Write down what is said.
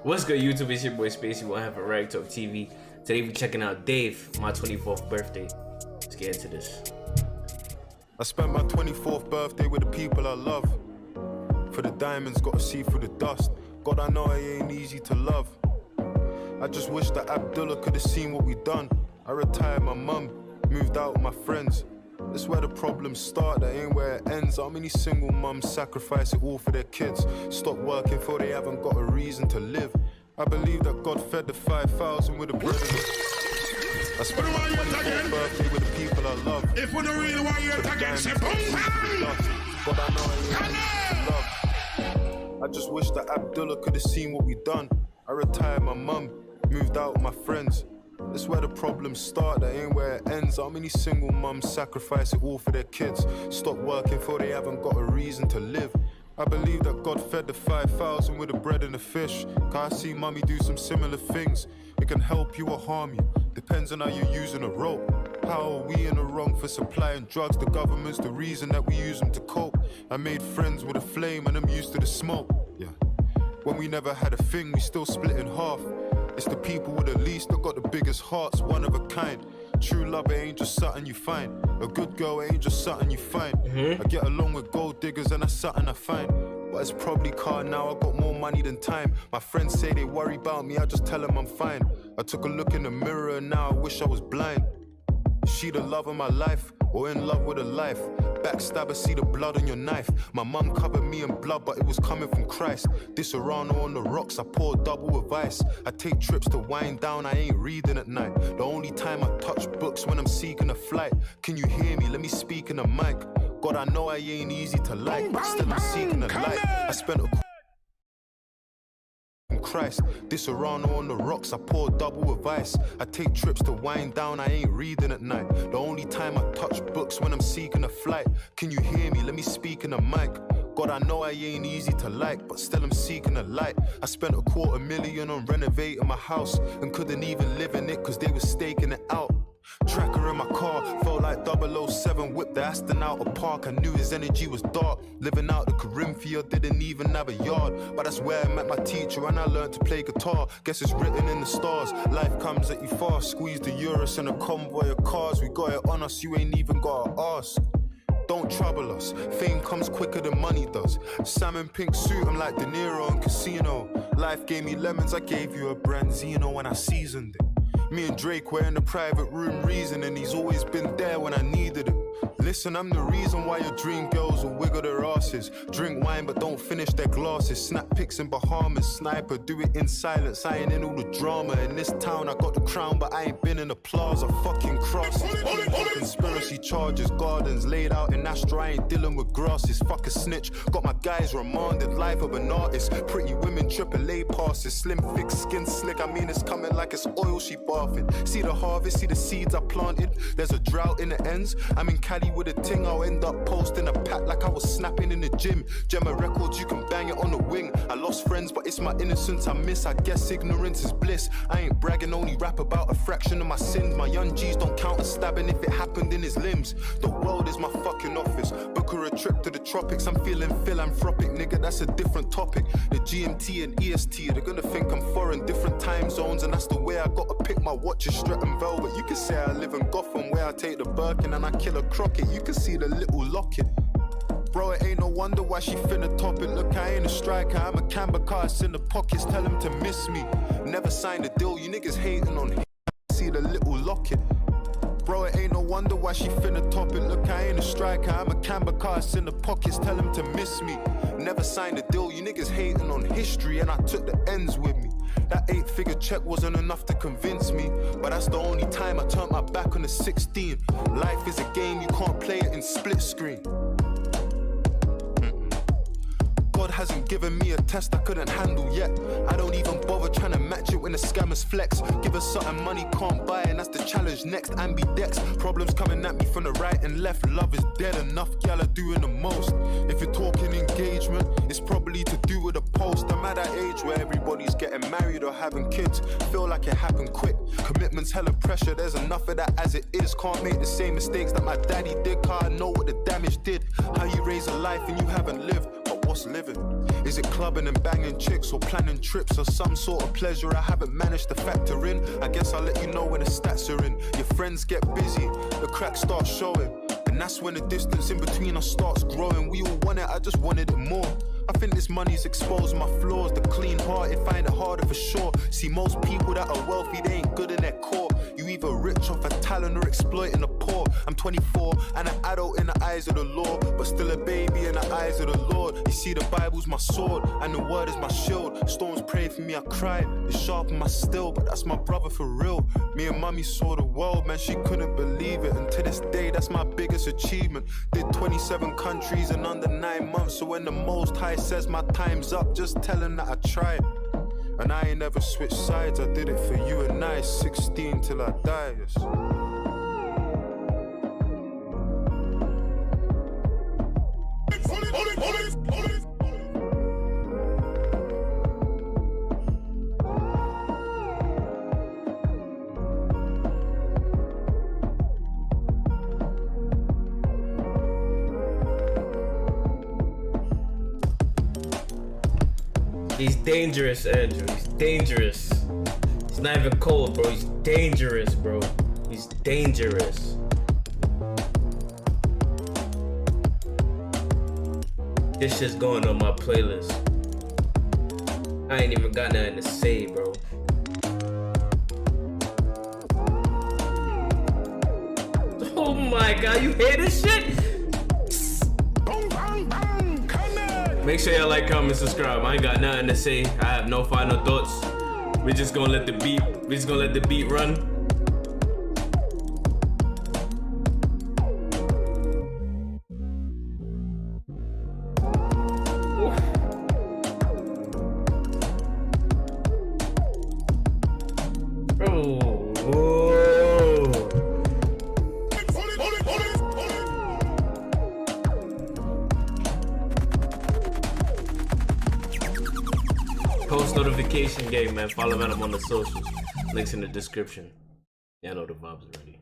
What's good, YouTube? It's your boy Spacey. We'll have a RAGTalkTV. Today we're checking out Dave, my 24th birthday. Let's get into this. I spent my 24th birthday with the people I love. For the diamonds, gotta see through the dust. God, I know it ain't easy to love. I just wish that Abdullah could have seen what we done. I retired my mum, moved out with my friends. That's where the problems start, that ain't where it ends. How many single mums sacrifice it all for their kids? Stop working for they haven't got a reason to live. I believe that God fed the 5,000 with the bread and I spent my 24th birthday with the people I love. If we don't really want you to again, say boom, but I know I ain't easy to love. I just wish that Abdullah could have seen what we done. I retired my mum, moved out with my friends. That's where the problems start, that ain't where it ends. How many single mums sacrifice it all for their kids? Stop working for they haven't got a reason to live. I believe that God fed the 5,000 with the bread and the fish. Cause I see mummy do some similar things. It can help you or harm you, depends on how you're using a rope. How are we in the wrong for supplying drugs? The government's the reason that we use them to cope. I made friends with a flame and I'm used to the smoke. Yeah. When we never had a thing, we still split in half. It's the people with the least that got the biggest hearts, one of a kind. True love, it ain't just something you find. A good girl, it ain't just something you find. I get along with gold diggers and that's something I find. But it's probably car now, I got more money than time. My friends say they worry about me, I just tell them I'm fine. I took a look in the mirror and now I wish I was blind. Is she the love of my life, or in love with a life? Backstabber, see the blood on your knife. My mum covered me in blood, but it was coming from Christ. Disaronno on the rocks, I pour double with ice. I take trips to wind down, I ain't reading at night. The only time I touch books when I'm seeking a flight. Can you hear me? Let me speak in the mic. God, I know I ain't easy to like, but still I'm seeking a light. I spent a Christ, Disaronno on the rocks, I pour double with ice. I take trips to wind down, I ain't reading at night. The only time I touch books when I'm seeking a flight. Can you hear me? Let me speak in the mic. God, I know I ain't easy to like, but still I'm seeking a light. I spent $250,000 on renovating my house and couldn't even live in it cause they were staking it out. Tracker in my car, felt like 007, whipped the Aston out of park. I knew his energy was dark. Living out the Corinthia, didn't even have a yard. But that's where I met my teacher and I learned to play guitar. Guess it's written in the stars, life comes at you fast. Squeeze the Urus in a convoy of cars. We got it on us, you ain't even gotta ask. Don't trouble us, fame comes quicker than money does. Salmon pink suit, I'm like De Niro in Casino. Life gave me lemons, I gave you a Branzino when I seasoned it. Me and Drake were in the private room reasoning. He's always been there when I needed him. Listen, I'm the reason why your dream girls will wiggle their asses. Drink wine but don't finish their glasses. Snap pics in Bahamas, sniper, do it in silence. I ain't in all the drama. In this town I got the crown but I ain't been in the plaza. Fucking crosses, conspiracy charges, gardens laid out in Astro. I ain't dealing with grasses, fuck a snitch. Got my guys remanded, life of an artist. Pretty women, AAA passes. Slim, thick, skin slick, I mean it's coming like it's oil she bathing. See the harvest, see the seeds I planted. There's a drought in the ends, I'm in Cali with a ting, I'll end up posting a pack like I was snapping in the gym. Gemma Records, you can bang it on the wing. I lost friends, but it's my innocence I miss. I guess ignorance is bliss. I ain't bragging, only rap about a fraction of my sins. My young G's don't count as stabbing if it happened in his limbs. The world is my fucking office. Book her a trip to the tropics. I'm feeling philanthropic, nigga, that's a different topic. The GMT and EST, they're gonna think I'm foreign, different time zones, and that's the way I gotta pick my watches. Stretton Velvet, you can say I live in Gotham, where I take the Birkin and I kill a Crockett. You can see the little locket. Bro, it ain't no wonder why she finna top it. Look, I ain't a striker, I'm a kamikaze in the pockets. Tell him to miss me. Never signed a deal, you niggas hating on him. See the little locket. Bro, it ain't no wonder why she finna top it. Look, I ain't a striker, I'm a kamikaze in the pockets. Tell him to miss me. Never signed a deal, you niggas hating on history, and I took the ends with me. That 8-figure check wasn't enough to convince me, but that's the only time I turned my back on the 16. Life is a game, you can't play it in split screen. God hasn't given me a test I couldn't handle yet. I don't even bother trying to match it when the scammers flex. Give us something money can't buy, and that's the challenge next. Ambidex, problems coming at me from the right and left. Love is dead, enough gal are doing the most. If you're talking engagement, it's probably to do with a post. I'm at that age where everybody's getting married or having kids. Feel like it happened quick. Commitment's hella pressure, there's enough of that as it is. Can't make the same mistakes that my daddy did, cause I know what the damage did. How you raise a life and you haven't lived. But what's living? Is it clubbing and banging chicks or planning trips or some sort of pleasure I haven't managed to factor in? I guess I'll let you know when the stats are in. Your friends get busy, the cracks start showing, and that's when the distance in between us starts growing. We all want it, I just wanted it more. I think this money's exposed my flaws. The clean hearted find it harder for sure. See, most people that are wealthy, they ain't good in their core. You either rich off a talent or exploiting the poor. I'm 24 and an adult in the eyes of the law, but still a baby in the eyes of the Lord. You see, the Bible's my sword and the word is my shield. Storms prayed for me, I cried. It sharpened my steel, but that's my brother for real. Me and mummy saw the world, man, she couldn't believe it. And to this day, that's my biggest achievement. Did 27 countries in under 9 months. So when the Most High says my time's up, just tell him that I tried. And I ain't never switched sides, I did it for you and I, 16 till I die, yes. He's dangerous, Andrew. He's dangerous. It's not even cold, bro. He's dangerous, bro. He's dangerous. This shit's going on my playlist. I ain't even got nothing to say, bro. Oh my god, you hear this shit? Make sure y'all like, comment, subscribe. I ain't got nothing to say. I have no final thoughts. We're just gonna let the beat run. Post notification game, man. Follow me on the socials. Links in the description. Yeah, I know the vibes already.